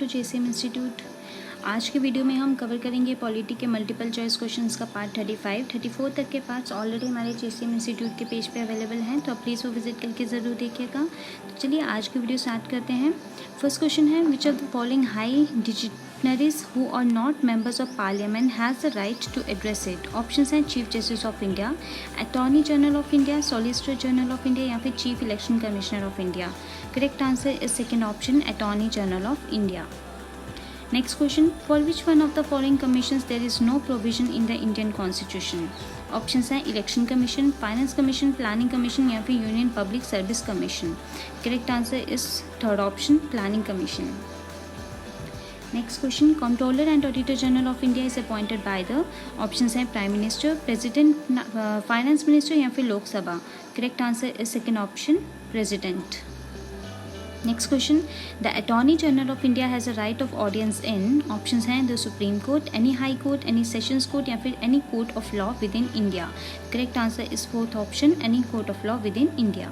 To JCM institute. आज के video में हम कवर करेंगे पॉलिटी के मल्टीपल चॉइस क्वेश्चंस का पार्ट 35, 34 तक के पार्ट्स ऑलरेडी हमारे जेसीएम इंस्टीट्यूट के पेज पे अवेलेबल हैं, तो आप प्लीज़ वो विजिट करके ज़रूर देखिएगा। तो चलिए आज की वीडियो स्टार्ट करते हैं। फर्स्ट क्वेश्चन है, which of the following high dignitaries who are not members of parliament has the right to address it. Option हैं chief justice of India, attorney general of India, solicitor general of India या फिर chief election commissioner of India. Correct answer is second option, attorney general of India. Next question, for which one of the following commissions there is no provision in the Indian Constitution? Options हैं election commission, finance commission, planning commission या फिर union public service commission. Correct answer is third option, planning commission. Next question, controller and auditor general of India is appointed by the. Options हैं prime minister, president, finance minister या फिर Lok Sabha. Correct answer is second option, president. Next question, the attorney general of India has a right of audience in. Options हैं the supreme court, any high court, any sessions court या फिर any court of law with in India. Correct answer is fourth option, any court of law with in India.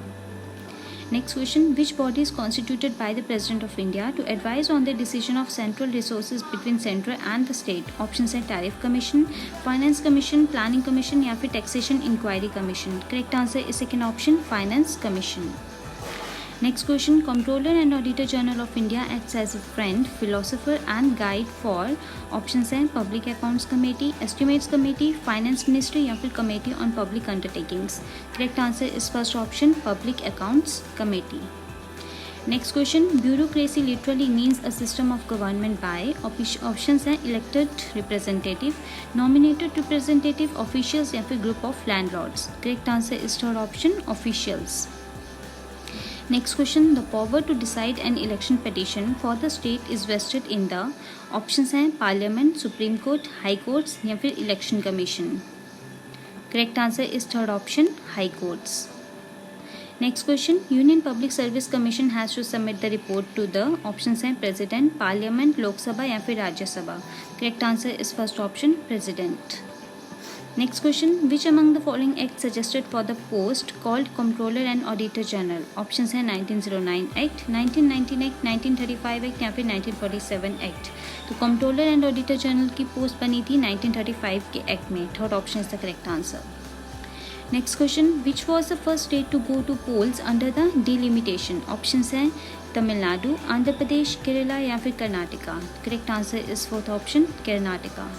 Next question, which body is constituted by the President of India to advise on the decision of central resources between central and the state? Options हैं Tariff Commission, Finance Commission, Planning Commission या फिर Taxation Inquiry Commission. Correct answer is second option, Finance Commission. Next question, Comptroller and Auditor General of India acts as a friend, philosopher and guide for. Options हैं Public Accounts Committee, Estimates Committee, Finance Ministry या फिर Committee on Public Undertakings. Correct answer is first option, Public Accounts Committee. Next question, bureaucracy literally means a system of government by. Options हैं elected representative, nominated representative, officials या फिर group of landlords. Correct answer is third option, officials. Next question, the power to decide an election petition for the state is vested in the. Options हैं Parliament, Supreme Court, High Courts या फिर Election Commission. Correct answer is third option, High Courts. Next question, Union Public Service Commission has to submit the report to the. Options हैं President, Parliament, Lok Sabha या फिर Rajya Sabha. Correct answer is first option, President. Next question, which among the following acts suggested for the post called Comptroller and Auditor General? Options हैं 1909 Act, 1919 Act, 1935 Act या फिर 1947 Act. तो Comptroller and Auditor General की post बनी थी 1935 के act में. Third option is the correct answer. Next question, which was the first state to go to polls under the delimitation? Options हैं तमिलनाडु, आंध्र प्रदेश, केरला या फिर Karnataka. Correct answer is fourth option, Karnataka.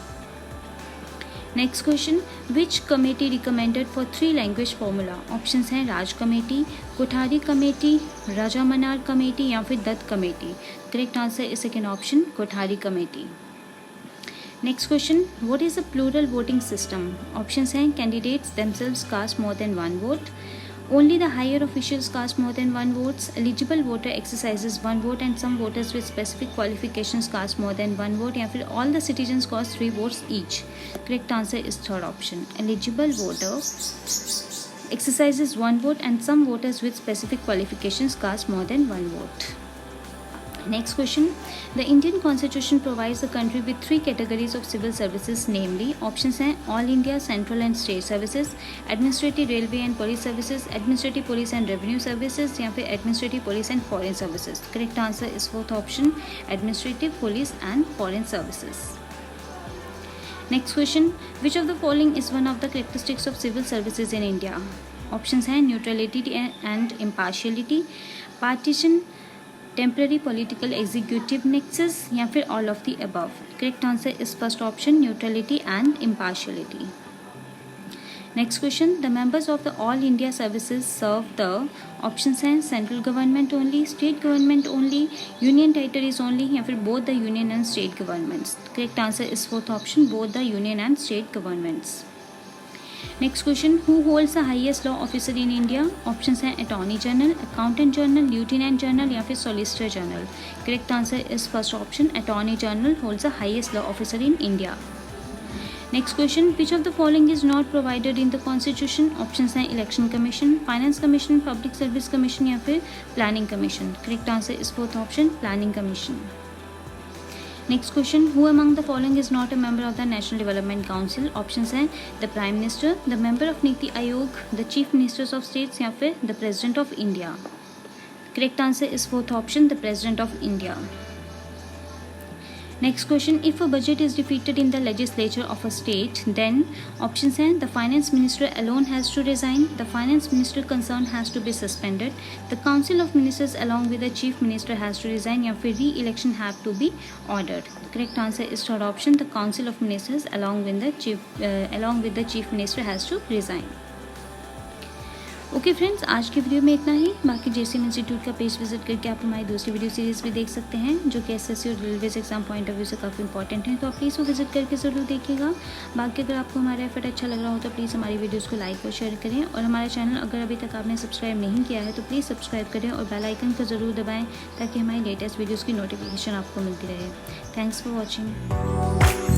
Next question, which committee recommended for 3 language formula? Options हैं Raj committee, Kothari committee, Raja Mannar committee या फिर Dutt committee. Correct answer is second option, Kothari committee. Next question, what is a plural voting system? Options हैं candidates themselves cast more than one vote, only the higher officials cast more than one vote, eligible voter exercises one vote and some voters with specific qualifications cast more than one vote या फिर all the citizens cast 3 votes each. Correct answer is third option, eligible voter exercises one vote and some voters with specific qualifications cast more than one vote. Next question, the Indian Constitution provides the country with 3 categories of civil services, namely. Options हैं All India, Central and State Services, Administrative Railway and Police Services, Administrative Police and Revenue Services या फिर Administrative Police and Foreign Services. Correct answer is fourth option, Administrative Police and Foreign Services. Next question, which of the following is one of the characteristics of civil services in India? Options हैं neutrality and impartiality, partition, temporary political executive nexus या फिर all of the above. Correct answer is first option, neutrality and impartiality. Next question, the members of the all India services serve the. Options हैं central government only, state government only, union territories only या फिर both the union and state governments. Correct answer is fourth option, both the union and state governments. Next question, who holds the highest law officer in India? Options हैं attorney general, accountant general, lieutenant general या फिर solicitor general. Correct answer is first option, attorney general holds the highest law officer in India. Next question, which of the following is not provided in the constitution? Options हैं election commission, finance commission, public service commission या फिर planning commission. Correct answer is fourth option, planning commission. Next question, who among the following is not a member of the National Development Council? Options हैं the Prime Minister, the member of Niti Aayog, the Chief Ministers of States या फिर the President of India. Correct answer is fourth option, the President of India. Next question, if a budget is defeated in the legislature of a state then options हैं the finance minister alone has to resign, the finance minister concern has to be suspended, the council of ministers along with the chief minister has to resign या फिर reelection have to be ordered. Correct answer is third option, the council of ministers along with the chief minister has to resign. Okay friends, आज की video में इतना ही। बाकी JCM institute का page visit करके आप हमारी दूसरी वीडियो सीरीज़ भी देख सकते हैं जो कि एसएससी और railways exam point of view से काफ़ी इंपॉर्टेंट है, तो आप प्लीज़ वो विजिट करके ज़रूर देखिएगा। बाकी अगर आपको हमारा एफर्ट अच्छा लग रहा हो तो प्लीज़ हमारी वीडियोज़ को लाइक और शेयर करें, और हमारा चैनल अगर अभी तक आपने सब्सक्राइब नहीं किया है तो प्लीज़ सब्सक्राइब करें और बेल आइकन को ज़रूर दबाएँ ताकि हमारी लेटेस्ट वीडियोज़ की नोटिफिकेशन आपको मिलती रहे। Thanks for watching.